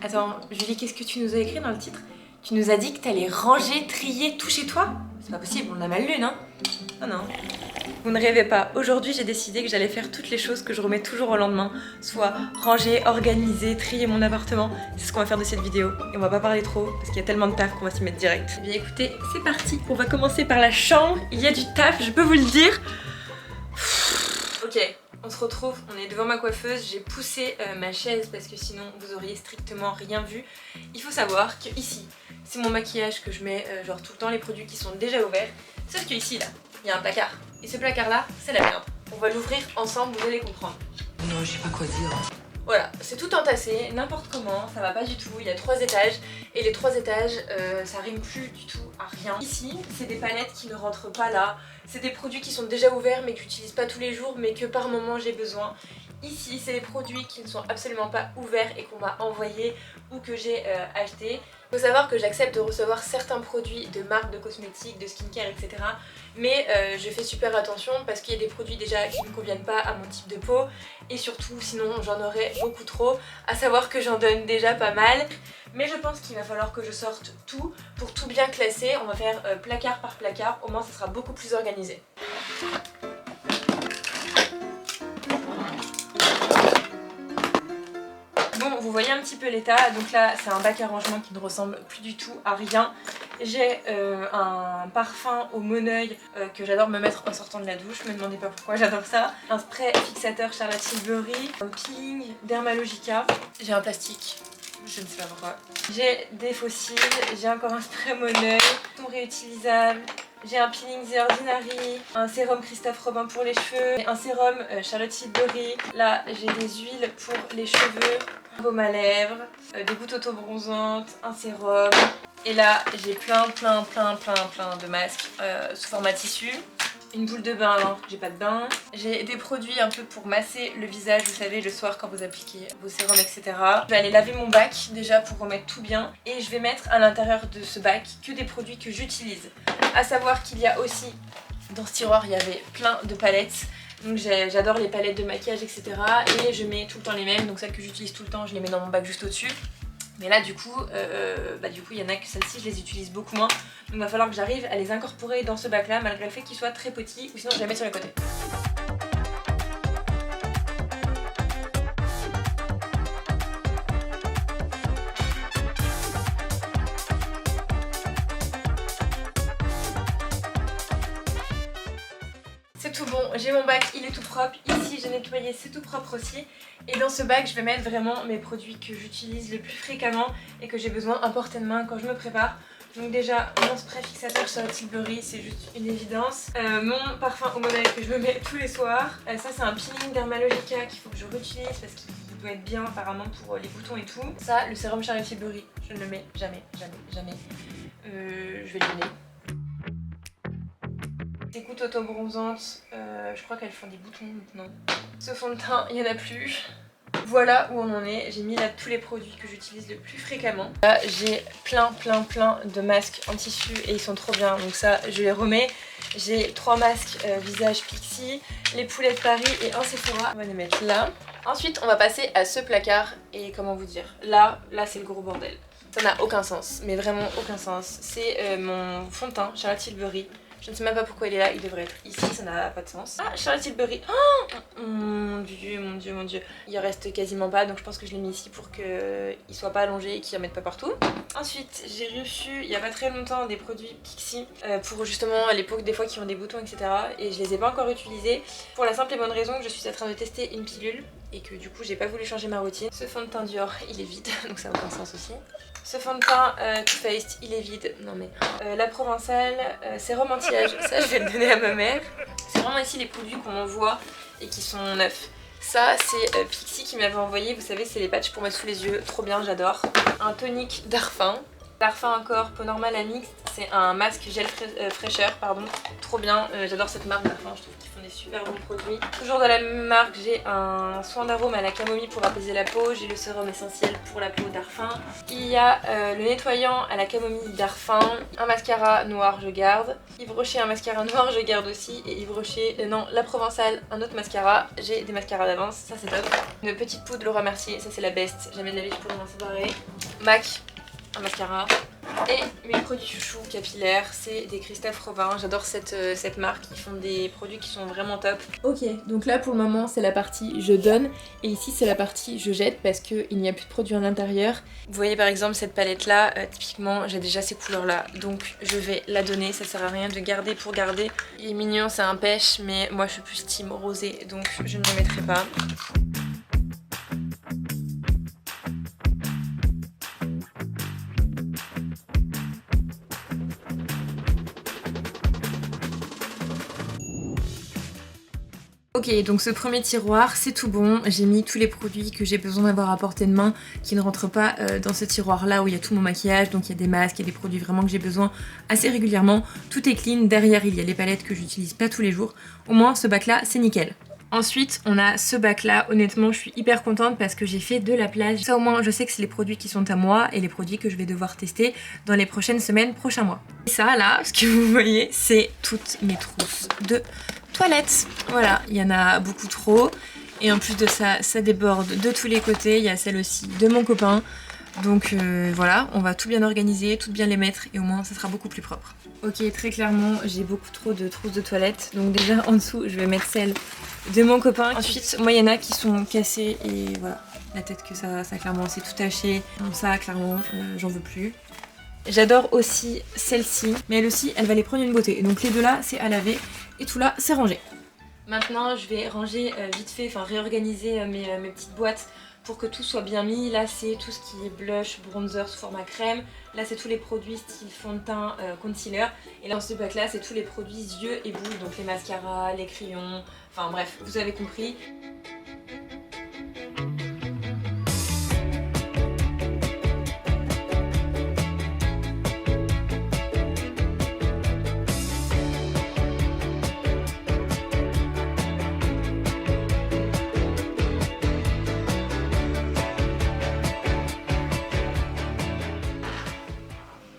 Attends, Julie, qu'est-ce que tu nous as écrit dans le titre? Tu nous as dit que t'allais ranger, trier tout chez toi? C'est pas possible, on a mal lu, non? Oh non. Vous ne rêvez pas, aujourd'hui j'ai décidé que j'allais faire toutes les choses que je remets toujours au lendemain. Soit ranger, organiser, trier mon appartement. C'est ce qu'on va faire de cette vidéo. Et on va pas parler trop, parce qu'il y a tellement de taf qu'on va s'y mettre direct. Eh bien écoutez, c'est parti. On va commencer par la chambre. Il y a du taf, je peux vous le dire. Ok, on se retrouve, on est devant ma coiffeuse. J'ai poussé ma chaise parce que sinon vous auriez strictement rien vu. Il faut savoir que ici, c'est mon maquillage que je mets genre tout le temps, les produits qui sont déjà ouverts. Sauf que ici là, il y a un placard. Et ce placard là, c'est la merde. On va l'ouvrir ensemble, vous allez comprendre. Non, je sais pas quoi dire. Voilà, c'est tout entassé, n'importe comment, ça va pas du tout. Il y a 3 étages et les 3 étages, ça rime plus du tout à rien. Ici, c'est des palettes qui ne rentrent pas là. C'est des produits qui sont déjà ouverts mais que j'utilise pas tous les jours mais que par moment j'ai besoin. Ici, c'est les produits qui ne sont absolument pas ouverts et qu'on m'a envoyés ou que j'ai achetés. Il faut savoir que j'accepte de recevoir certains produits de marques de cosmétiques, de skincare, etc. Mais je fais super attention parce qu'il y a des produits déjà qui ne conviennent pas à mon type de peau. Et surtout, sinon j'en aurais beaucoup trop. À savoir que j'en donne déjà pas mal. Mais je pense qu'il va falloir que je sorte tout pour tout bien classer. On va faire placard par placard, au moins ça sera beaucoup plus organisé. Bon, vous voyez un petit peu l'état, donc là c'est un bac à rangement qui ne ressemble plus du tout à rien. J'ai un parfum au Moneuil que j'adore me mettre en sortant de la douche, me demandez pas pourquoi j'adore ça. Un spray fixateur Charlotte Tilbury, un peeling Dermalogica, j'ai un plastique, je ne sais pas pourquoi. J'ai des fossiles, j'ai encore un spray Moneuil, tout réutilisable. J'ai un peeling The Ordinary, un sérum Christophe Robin pour les cheveux, un sérum Charlotte Tilbury. Là j'ai des huiles pour les cheveux, un baume à lèvres, des gouttes auto-bronzantes, un sérum. Et là j'ai plein de masques sous format tissu. Une boule de bain alors que j'ai pas de bain. J'ai des produits un peu pour masser le visage, vous savez, le soir quand vous appliquez vos sérums, etc. Je vais aller laver mon bac déjà pour remettre tout bien. Et je vais mettre à l'intérieur de ce bac que des produits que j'utilise. À savoir qu'il y a aussi, dans ce tiroir, il y avait plein de palettes. Donc j'adore les palettes de maquillage, etc. Et je mets tout le temps les mêmes. Donc celles que j'utilise tout le temps, je les mets dans mon bac juste au-dessus. Mais là du coup, il y en a que celles-ci, je les utilise beaucoup moins. Donc il va falloir que j'arrive à les incorporer dans ce bac là, malgré le fait qu'il soit très petit, ou sinon je vais les mettre sur les côtés. C'est tout bon, j'ai mon bac, il est tout propre. Ici j'ai nettoyé, c'est tout propre aussi. Et dans ce bac je vais mettre vraiment mes produits que j'utilise le plus fréquemment et que j'ai besoin à portée de main quand je me prépare. Donc déjà mon spray fixateur Charlotte Tilbury, c'est juste une évidence. Mon parfum au Moneuil que je me mets tous les soirs. Ça c'est un peeling Dermalogica qu'il faut que je réutilise parce qu'il doit être bien apparemment pour les boutons et tout. Ça, le sérum Charlotte Tilbury, je ne le mets jamais. Je vais le donner. Des gouttes auto-bronzantes, je crois qu'elles font des boutons maintenant. Ce fond de teint, il n'y en a plus. Voilà où on en est, j'ai mis là tous les produits que j'utilise le plus fréquemment. Là j'ai plein de masques en tissu et ils sont trop bien, donc ça je les remets. J'ai 3 masques visage Pixi, les poulets de Paris et un Sephora. On va les mettre là. Ensuite on va passer à ce placard et comment vous dire, là c'est le gros bordel. Ça n'a aucun sens, mais vraiment aucun sens. C'est mon fond de teint Charlotte Tilbury. Je ne sais même pas pourquoi il est là, il devrait être ici, ça n'a pas de sens. Ah, Charlotte Tilbury. Oh mon dieu. Il reste quasiment pas, donc je pense que je l'ai mis ici pour qu'il soit pas allongé et qu'il en mette pas partout. Ensuite, j'ai reçu il y a pas très longtemps des produits Pixi pour justement à l'époque des fois qui ont des boutons, etc. Et je les ai pas encore utilisés pour la simple et bonne raison que je suis en train de tester une pilule et que du coup j'ai pas voulu changer ma routine. Ce fond de teint Dior, il est vide, donc ça n'a aucun sens aussi. Ce fond de teint Too Faced, il est vide. Non mais la Provençale, sérum anti-âge, ça je vais le donner à ma mère. C'est vraiment ici les produits qu'on m'envoie et qui sont neufs. Ça c'est Pixi qui m'avait envoyé, vous savez c'est les patchs pour mettre sous les yeux, trop bien, j'adore. Un tonique Darphin, Parfum encore, peau normale à mixte, c'est un masque gel fraîcheur, pardon. Trop bien, j'adore cette marque Parfum, je trouve qu'ils font des super bons produits. Toujours dans la même marque, j'ai un soin d'arôme à la camomille pour apaiser la peau, j'ai le sérum essentiel pour la peau d'Arfin. Il y a le nettoyant à la camomille d'Arfin, un mascara noir je garde, Yves Rocher un mascara noir je garde aussi, et Yves Rocher, non, la Provençale un autre mascara, j'ai des mascaras d'avance, ça c'est top. Une petite poudre Laura Mercier, ça c'est la best, jamais de la vie je pourrais m'en séparer. MAC, un mascara. Et mes produits chouchous capillaires, c'est des Christophe Robin. J'adore cette marque, ils font des produits qui sont vraiment top. Ok, donc là pour le moment c'est la partie je donne et ici c'est la partie je jette parce qu'il n'y a plus de produits à l'intérieur. Vous voyez par exemple cette palette là, typiquement j'ai déjà ces couleurs là, donc je vais la donner, ça sert à rien de garder pour garder. Il est mignon, c'est un pêche, mais moi je suis plus team rosé, donc je ne le mettrai pas. Ok, donc ce premier tiroir, c'est tout bon. J'ai mis tous les produits que j'ai besoin d'avoir à portée de main qui ne rentrent pas dans ce tiroir-là où il y a tout mon maquillage. Donc il y a des masques, il y a des produits vraiment que j'ai besoin assez régulièrement. Tout est clean. Derrière, il y a les palettes que j'utilise pas tous les jours. Au moins, ce bac-là, c'est nickel. Ensuite, on a ce bac-là. Honnêtement, je suis hyper contente parce que j'ai fait de la place. Ça, au moins, je sais que c'est les produits qui sont à moi et les produits que je vais devoir tester dans les prochaines semaines, prochains mois. Et ça, là, ce que vous voyez, c'est toutes mes trousses de toilettes. Voilà, il y en a beaucoup trop. Et en plus de ça, ça déborde de tous les côtés. Il y a celle aussi de mon copain. Donc voilà, on va tout bien organiser, tout bien les mettre et au moins ça sera beaucoup plus propre. Ok, très clairement, j'ai beaucoup trop de trousses de toilettes. Donc déjà en dessous, je vais mettre celle de mon copain. Ensuite, moi il y en a qui sont cassées et voilà. La tête que ça clairement, c'est tout taché. Donc ça, clairement, j'en veux plus. J'adore aussi celle-ci, mais elle aussi, elle va les prendre une beauté. Donc les deux là, c'est à laver et tout là, c'est rangé. Maintenant, je vais ranger vite fait, enfin réorganiser mes petites boîtes pour que tout soit bien mis. Là, c'est tout ce qui est blush, bronzer sous format crème. Là, c'est tous les produits style fond de teint, concealer. Et là, dans ce bac-là, c'est tous les produits yeux et bouches, donc les mascaras, les crayons, enfin bref, vous avez compris.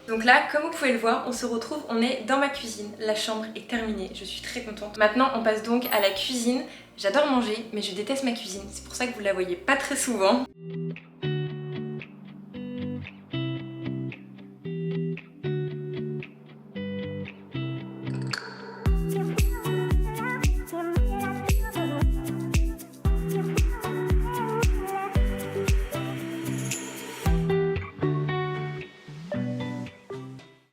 Donc là, comme vous pouvez le voir, on se retrouve, on est dans ma cuisine. La chambre est terminée, je suis très contente. Maintenant, on passe donc à la cuisine. J'adore manger, mais je déteste ma cuisine. C'est pour ça que vous la voyez pas très souvent.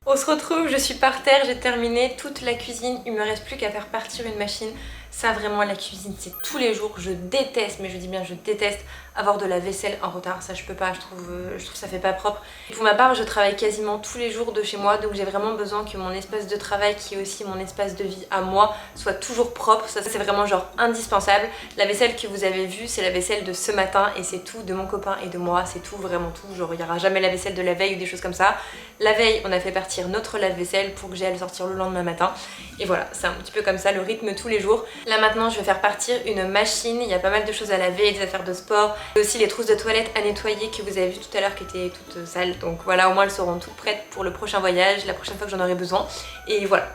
On se retrouve, je suis par terre, j'ai terminé toute la cuisine, il me reste plus qu'à faire partir une machine. Ça vraiment la cuisine c'est tous les jours, je déteste, mais je dis bien je déteste avoir de la vaisselle en retard, ça je peux pas, je trouve ça fait pas propre. Pour ma part je travaille quasiment tous les jours de chez moi, donc j'ai vraiment besoin que mon espace de travail qui est aussi mon espace de vie à moi soit toujours propre, ça c'est vraiment genre indispensable. La vaisselle que vous avez vue c'est la vaisselle de ce matin et c'est tout de mon copain et de moi, c'est tout, vraiment tout, genre il n'y aura jamais la vaisselle de la veille ou des choses comme ça. La veille on a fait partir notre lave-vaisselle pour que j'aille le sortir le lendemain matin et voilà, c'est un petit peu comme ça le rythme tous les jours. Là maintenant je vais faire partir une machine, il y a pas mal de choses à laver, des affaires de sport, et aussi les trousses de toilette à nettoyer que vous avez vu tout à l'heure qui étaient toutes sales, donc voilà au moins elles seront toutes prêtes pour le prochain voyage, la prochaine fois que j'en aurai besoin, et voilà.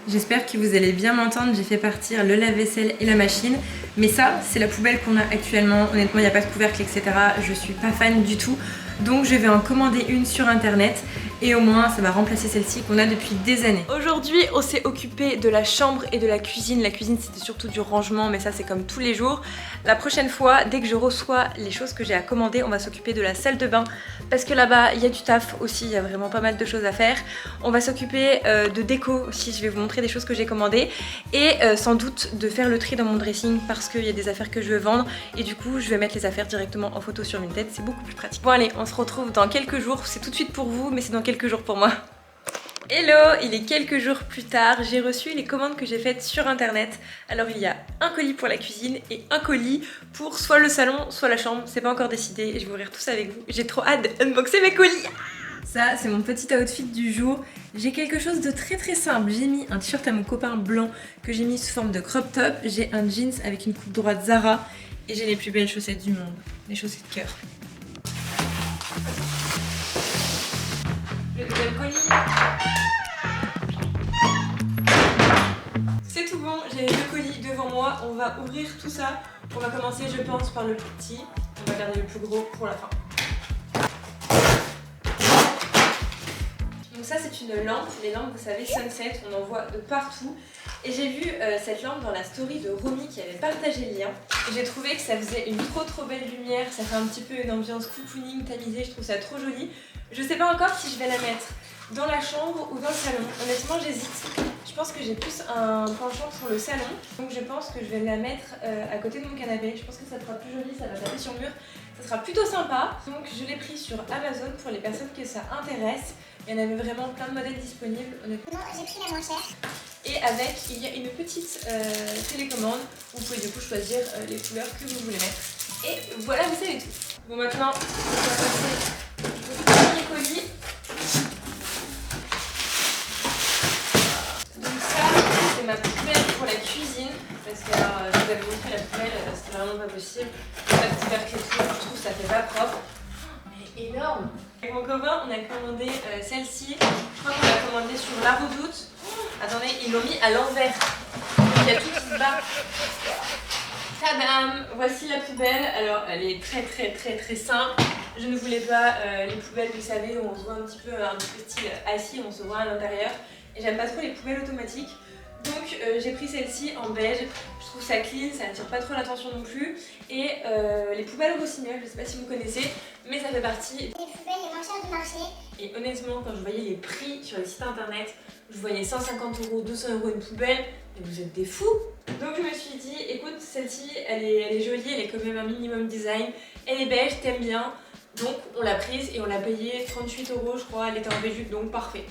J'espère que vous allez bien m'entendre, j'ai fait partir le lave-vaisselle et la machine. Mais ça, c'est la poubelle qu'on a actuellement. Honnêtement, il n'y a pas de couvercle, etc. Je suis pas fan du tout. Donc je vais en commander une sur internet et au moins ça va remplacer celle-ci qu'on a depuis des années. Aujourd'hui on s'est occupé de la chambre et de la cuisine. La cuisine c'était surtout du rangement, mais ça c'est comme tous les jours. La prochaine fois, dès que je reçois les choses que j'ai à commander, on va s'occuper de la salle de bain parce que là-bas il y a du taf aussi, il y a vraiment pas mal de choses à faire. On va s'occuper de déco aussi, je vais vous montrer des choses que j'ai commandées et sans doute de faire le tri dans mon dressing parce qu'il y a des affaires que je veux vendre et du coup je vais mettre les affaires directement en photo sur Vinted, c'est beaucoup plus pratique. Bon allez, on se retrouve dans quelques jours, c'est tout de suite pour vous mais c'est dans quelques jours pour moi. Hello, il est quelques jours plus tard, j'ai reçu les commandes que j'ai faites sur internet. Alors il y a un colis pour la cuisine et un colis pour soit le salon, soit la chambre, c'est pas encore décidé, je vais ouvrir tout ça avec vous. J'ai trop hâte d'unboxer mes colis. Ça c'est mon petit outfit du jour. J'ai quelque chose de très simple, j'ai mis un t-shirt à mon copain blanc que j'ai mis sous forme de crop top, j'ai un jeans avec une coupe droite Zara et j'ai les plus belles chaussettes du monde, les chaussettes cœur. Le deuxième colis. C'est tout bon, j'ai les deux colis devant moi, on va ouvrir tout ça. On va commencer je pense par le plus petit, on va garder le plus gros pour la fin. Donc ça c'est une lampe, les lampes vous savez Sunset, on en voit de partout. Et j'ai vu cette lampe dans la story de Romy qui avait partagé le lien. Et j'ai trouvé que ça faisait une trop belle lumière, ça fait un petit peu une ambiance cocooning tamisée, je trouve ça trop joli. Je sais pas encore si je vais la mettre dans la chambre ou dans le salon, honnêtement j'hésite. Je pense que j'ai plus un penchant pour le salon, donc je pense que je vais la mettre à côté de mon canapé. Je pense que ça sera plus joli, ça va taper sur le mur, ça sera plutôt sympa. Donc je l'ai pris sur Amazon pour les personnes que ça intéresse. Il y en avait vraiment plein de modèles disponibles. Honnêtement, j'ai pris la moins chère. Et avec, il y a une petite télécommande. Vous pouvez du coup choisir les couleurs que vous voulez mettre. Et voilà, vous savez tout. Bon maintenant, on va passer au premier colis. Donc ça, c'est ma poubelle pour la cuisine. Parce que alors, je vous avais montré la poubelle, c'était vraiment pas possible. Pas de couvercle et tout, je trouve que ça fait pas propre. Mais énorme! Avec mon copain, on a commandé celle-ci. Je crois qu'on l'a commandée sur La Redoute. Attendez, ils l'ont mis à l'envers. Il y a tout qui se bat. Tadam! Voici la poubelle. Alors, elle est très simple. Je ne voulais pas les poubelles, vous savez, où on se voit un petit peu style assis, on se voit à l'intérieur. Et j'aime pas trop les poubelles automatiques. Donc j'ai pris celle-ci en beige, je trouve ça clean, ça n'attire pas trop l'attention non plus. Et les poubelles Rossignol, je sais pas si vous connaissez, mais ça fait partie des poubelles les moins chères du marché. Et honnêtement, quand je voyais les prix sur les sites internet, je voyais 150 €, 200 € une poubelle, mais vous êtes des fous. Donc je me suis dit, écoute, celle-ci, elle est jolie, elle est quand même un minimum design, elle est beige, t'aimes bien. Donc on l'a prise et on l'a payée 38 € je crois, elle était en beige, donc parfait.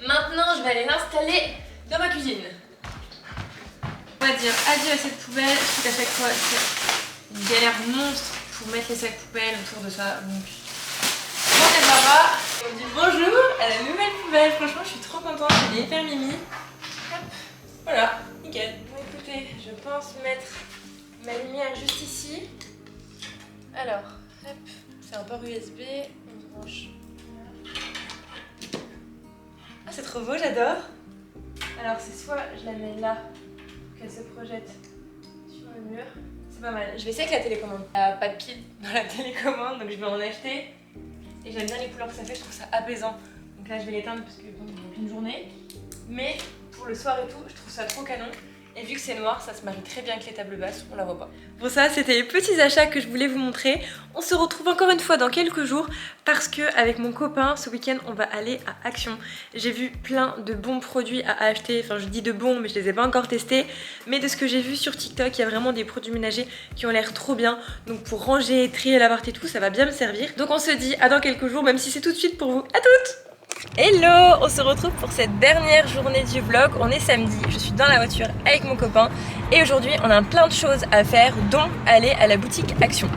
Maintenant je vais aller l'installer dans ma cuisine. On va dire adieu à cette poubelle, je trouve qu'à chaque fois c'est une galère monstre pour mettre les sacs poubelles autour de ça. Donc bon, et là-bas, on dit bonjour à la nouvelle poubelle. Franchement je suis trop contente, elle est hyper mimi. Hop, voilà, nickel. Bon écoutez, je pense mettre ma lumière juste ici. Alors, hop, c'est un port USB, on branche. Ah c'est trop beau, j'adore. Alors c'est soit je la mets là, qu'elle se projette sur le mur. C'est pas mal. Je vais essayer avec la télécommande. Il n'y a pas de pile dans la télécommande, donc je vais en acheter. Et j'aime bien les couleurs que ça fait, je trouve ça apaisant. Donc là je vais l'éteindre parce que bon, il n'y a qu'une journée. Mais pour le soir et tout, je trouve ça trop canon. Et vu que c'est noir, ça se marie très bien avec les tables basses, on la voit pas. Bon ça, c'était les petits achats que je voulais vous montrer. On se retrouve encore une fois dans quelques jours parce que avec mon copain, ce week-end, on va aller à Action. J'ai vu plein de bons produits à acheter. Enfin, je dis de bons, mais je les ai pas encore testés. Mais de ce que j'ai vu sur TikTok, il y a vraiment des produits ménagers qui ont l'air trop bien. Donc pour ranger, trier l'appart et tout, ça va bien me servir. Donc on se dit à dans quelques jours, même si c'est tout de suite pour vous. À toutes! Hello, on se retrouve pour cette dernière journée du vlog. On est samedi, je suis dans la voiture avec mon copain et aujourd'hui on a plein de choses à faire, dont aller à la boutique Action.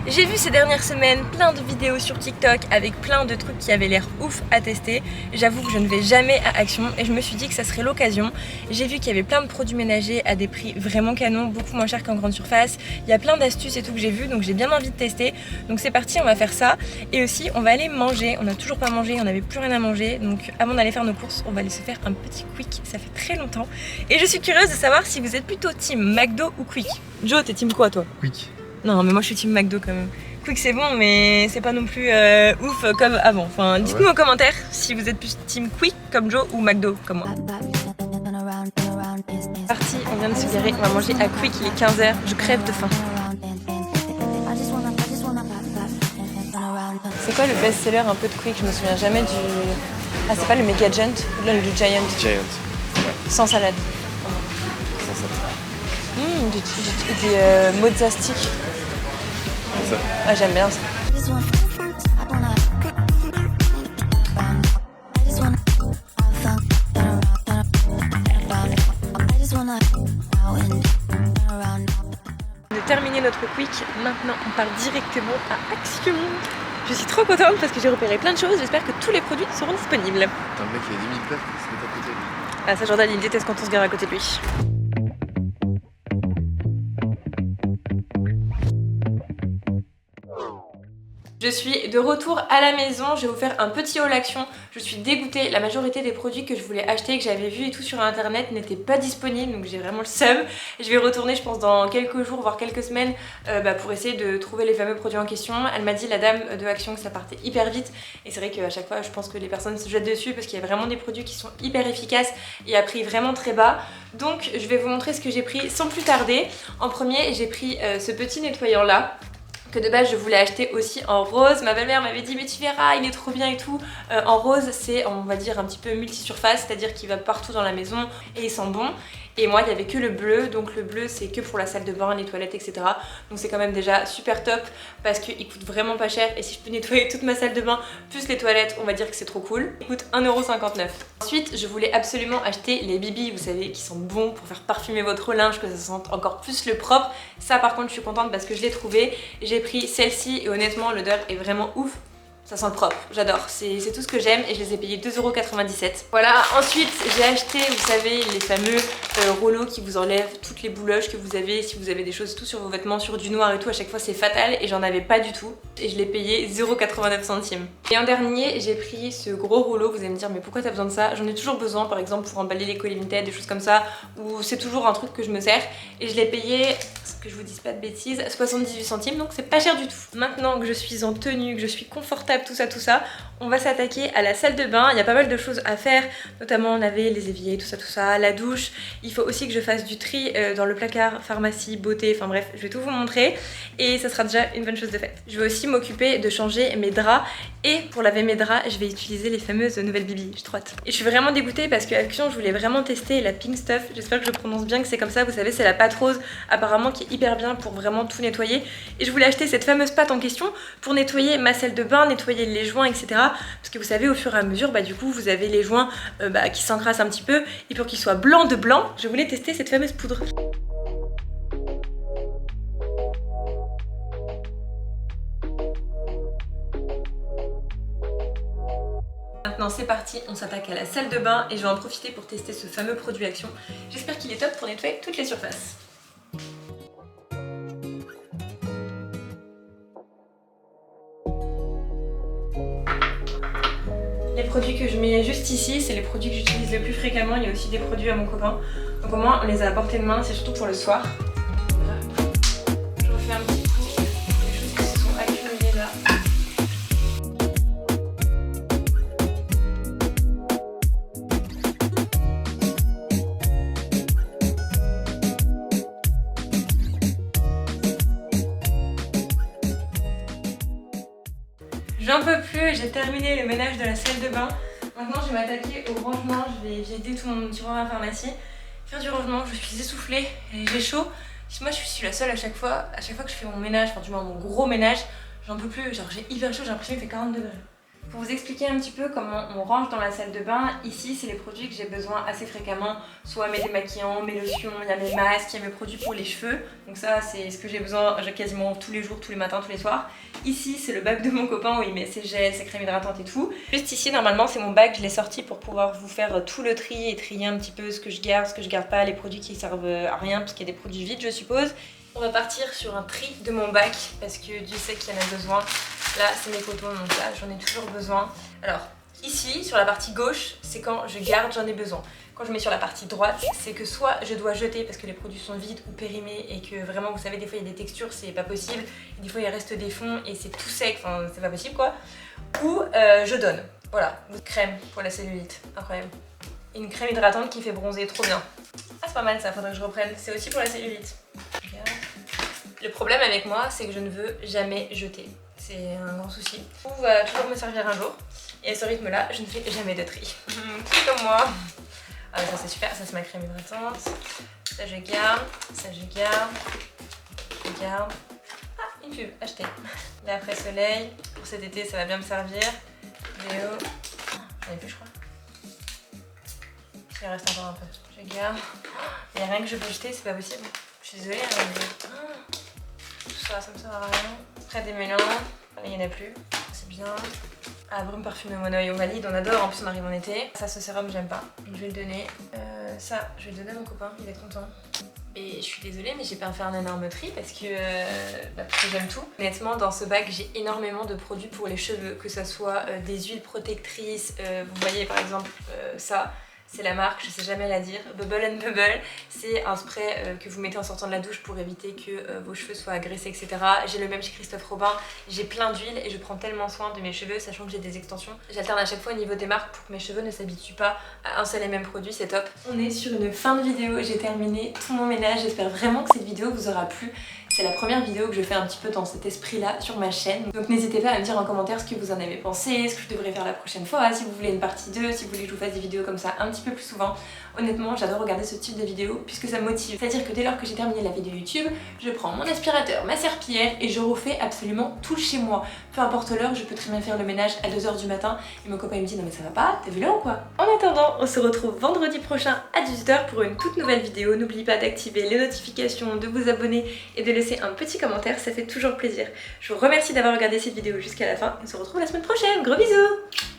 J'ai vu ces dernières semaines plein de vidéos sur TikTok avec plein de trucs qui avaient l'air ouf à tester. J'avoue que je ne vais jamais à Action et je me suis dit que ça serait l'occasion. J'ai vu qu'il y avait plein de produits ménagers à des prix vraiment canons, beaucoup moins chers qu'en grande surface. Il y a plein d'astuces et tout que j'ai vu, donc j'ai bien envie de tester. Donc c'est parti, on va faire ça. Et aussi on va aller manger, on n'a toujours pas mangé, on n'avait plus rien à manger. Donc avant d'aller faire nos courses, on va aller se faire un petit quick, ça fait très longtemps. Et je suis curieuse de savoir si vous êtes plutôt team McDo ou Quick. Joe, t'es team quoi toi? Quick. Non mais moi je suis team McDo quand même. Quick c'est bon, mais c'est pas non plus ouf comme avant. Enfin, dites-nous en commentaire si vous êtes plus team Quick comme Joe ou McDo comme moi. Parti, on vient de se garer, on va manger à Quick, il est 15h, je crève de faim. C'est quoi le best-seller un peu de Quick? Je me souviens jamais du... Ah, c'est pas le Mega Giant ou le Giant? Giant. Sans salade. Sans ça. Des mozza sticks. C'est ça. Ah, j'aime bien ça. De terminer notre Quick, maintenant on part directement à Action. Je suis trop contente parce que j'ai repéré plein de choses, j'espère que tous les produits seront disponibles. T'as un mec qui a 10 000 places qui se met à côté de lui. Ah ça Jordan il déteste quand on se gare à côté de lui. Je suis de retour à la maison, je vais vous faire un petit haul action. Je suis dégoûtée, la majorité des produits que je voulais acheter, que j'avais vu et tout sur internet n'étaient pas disponibles, donc j'ai vraiment le seum. Je vais retourner je pense dans quelques jours, voire quelques semaines pour essayer de trouver les fameux produits en question. Elle m'a dit, la dame de Action, que ça partait hyper vite et c'est vrai qu'à chaque fois je pense que les personnes se jettent dessus parce qu'il y a vraiment des produits qui sont hyper efficaces et à prix vraiment très bas. Donc je vais vous montrer ce que j'ai pris sans plus tarder. En premier j'ai pris ce petit nettoyant là, que de base je voulais acheter aussi en rose. Ma belle-mère m'avait dit mais tu verras il est trop bien et tout. En rose c'est on va dire un petit peu multi-surface, c'est-à-dire qu'il va partout dans la maison et il sent bon. Et moi il n'y avait que le bleu, donc le bleu c'est que pour la salle de bain, les toilettes etc. Donc c'est quand même déjà super top parce qu'il coûte vraiment pas cher et si je peux nettoyer toute ma salle de bain plus les toilettes on va dire que c'est trop cool. Il coûte 1,59 €. Ensuite je voulais absolument acheter les BB, vous savez, qui sont bons pour faire parfumer votre linge, que ça sente encore plus le propre. Ça par contre je suis contente parce que je l'ai trouvé. J'ai pris celle-ci et honnêtement l'odeur est vraiment ouf. Ça sent le propre, j'adore, c'est tout ce que j'aime et je les ai payés 2,97 €. Voilà, ensuite j'ai acheté, vous savez, les fameux rouleaux qui vous enlèvent toutes les bouloches que vous avez, si vous avez des choses tout sur vos vêtements, sur du noir et tout, à chaque fois c'est fatal et j'en avais pas du tout. Et je l'ai payé 0,89 €. Et en dernier, j'ai pris ce gros rouleau, vous allez me dire mais pourquoi t'as besoin de ça? J'en ai toujours besoin par exemple pour emballer les colis limited, des choses comme ça, ou c'est toujours un truc que je me sers. Et je l'ai payé, que je vous dise pas de bêtises, 78 centimes, donc c'est pas cher du tout. Maintenant que je suis en tenue, que je suis confortable, tout ça, on va s'attaquer à la salle de bain. Il y a pas mal de choses à faire, notamment laver les éviers, tout ça, la douche. Il faut aussi que je fasse du tri dans le placard, pharmacie, beauté, enfin bref, je vais tout vous montrer et ça sera déjà une bonne chose de faite. Je vais aussi m'occuper de changer mes draps et pour laver mes draps, je vais utiliser les fameuses nouvelles Bibi, j'ai trop hâte. Et je suis vraiment dégoûtée parce qu'à Action, je voulais vraiment tester la Pink Stuff. J'espère que je prononce bien, que c'est comme ça, vous savez, c'est la pâte rose apparemment qui est hyper bien pour vraiment tout nettoyer. Et je voulais acheter cette fameuse pâte en question pour nettoyer ma salle de bain, nettoyer les joints, etc. Parce que vous savez, au fur et à mesure, du coup, vous avez les joints qui s'encrassent un petit peu. Et pour qu'ils soient blancs de blanc, je voulais tester cette fameuse poudre. Maintenant c'est parti, on s'attaque à la salle de bain et je vais en profiter pour tester ce fameux produit Action. J'espère qu'il est top pour nettoyer toutes les surfaces. Les produits que je mets juste ici, c'est les produits que j'utilise le plus fréquemment. Il y a aussi des produits à mon copain. Donc au moins on les a à portée de main, c'est surtout pour le soir. Voilà. Je refais un petit coup des choses qui se sont accumulées là. J'en peux plus, j'ai terminé le ménage de la salle de bain. Maintenant je vais m'attaquer au rangement, je vais vider tout mon tiroir à pharmacie, faire du rangement, je suis essoufflée et j'ai chaud. Moi je suis la seule à chaque fois que je fais mon ménage, enfin du moins mon gros ménage, j'en peux plus, genre j'ai hyper chaud, j'ai l'impression qu'il fait 40 degrés. Pour vous expliquer un petit peu comment on range dans la salle de bain, ici c'est les produits que j'ai besoin assez fréquemment, soit mes démaquillants, mes lotions, il y a mes masques, il y a mes produits pour les cheveux, donc ça c'est ce que j'ai besoin quasiment tous les jours, tous les matins, tous les soirs. Ici c'est le bac de mon copain où il met ses gels, ses crèmes hydratantes et tout. Juste ici normalement c'est mon bac, je l'ai sorti pour pouvoir vous faire tout le tri et trier un petit peu ce que je garde pas, les produits qui servent à rien parce qu'il y a des produits vides je suppose. On va partir sur un tri de mon bac parce que Dieu sait qu'il y en a besoin. Là c'est mes cotons donc là j'en ai toujours besoin. Alors ici sur la partie gauche c'est quand je garde, j'en ai besoin. quand je mets sur la partie droite, c'est que soit je dois jeter parce que les produits sont vides ou périmés et que vraiment vous savez des fois il y a des textures c'est pas possible, et des fois il reste des fonds et c'est tout sec, enfin c'est pas possible quoi, ou je donne. Voilà, crème pour la cellulite, incroyable. Une crème hydratante qui fait bronzer, trop bien. Ah c'est pas mal ça, faudrait que je reprenne, c'est aussi pour la cellulite. Regarde. Le problème avec moi c'est que je ne veux jamais jeter, c'est un grand souci. Tout va toujours me servir un jour et à ce rythme là je ne fais jamais de tri. C'est comme moi. Ah mais ça c'est super, ça c'est ma crème hydratante. Ça je garde, ça je garde, je garde. Ah une pub, achetée. Là après soleil, pour cet été ça va bien me servir. Déo, j'en ai plus je crois. Il reste encore un peu, je garde. Il n'y a rien que je peux jeter, c'est pas possible. Je suis désolée, hein, mais... tout ça, ça me sert à rien. Près des mélans, il n'y en a plus, c'est bien. Ah, brume parfumée Monoeil, on valide, on adore, en plus on arrive en été. Ça, ce sérum, j'aime pas, je vais le donner. Ça, je vais le donner à mon copain, il va être content. Et je suis désolée, mais j'ai pas fait un énorme tri parce que j'aime tout. Honnêtement, dans ce bac, j'ai énormément de produits pour les cheveux, que ce soit des huiles protectrices. Vous voyez par exemple ça. C'est la marque, je sais jamais la dire, Bubble and Bubble. C'est un spray que vous mettez en sortant de la douche pour éviter que vos cheveux soient agressés, etc. J'ai le même chez Christophe Robin. J'ai plein d'huiles et je prends tellement soin de mes cheveux, sachant que j'ai des extensions. J'alterne à chaque fois au niveau des marques pour que mes cheveux ne s'habituent pas à un seul et même produit, c'est top. On est sur une fin de vidéo, j'ai terminé tout mon ménage. J'espère vraiment que cette vidéo vous aura plu. C'est la première vidéo que je fais un petit peu dans cet esprit-là sur ma chaîne. Donc n'hésitez pas à me dire en commentaire ce que vous en avez pensé, ce que je devrais faire la prochaine fois, si vous voulez une partie 2, si vous voulez que je vous fasse des vidéos comme ça un petit peu plus souvent. Honnêtement, j'adore regarder ce type de vidéos puisque ça me motive. C'est-à-dire que dès lors que j'ai terminé la vidéo YouTube, je prends mon aspirateur, ma serpillière et je refais absolument tout chez moi. Peu importe l'heure, je peux très bien faire le ménage à 2 h du matin et mon copain me dit non mais ça va pas, t'es violent ou quoi? En attendant, on se retrouve vendredi prochain à 18 h pour une toute nouvelle vidéo. N'oubliez pas d'activer les notifications, de vous abonner et de laisser un petit commentaire, ça fait toujours plaisir. Je vous remercie d'avoir regardé cette vidéo jusqu'à la fin et on se retrouve la semaine prochaine. Gros bisous!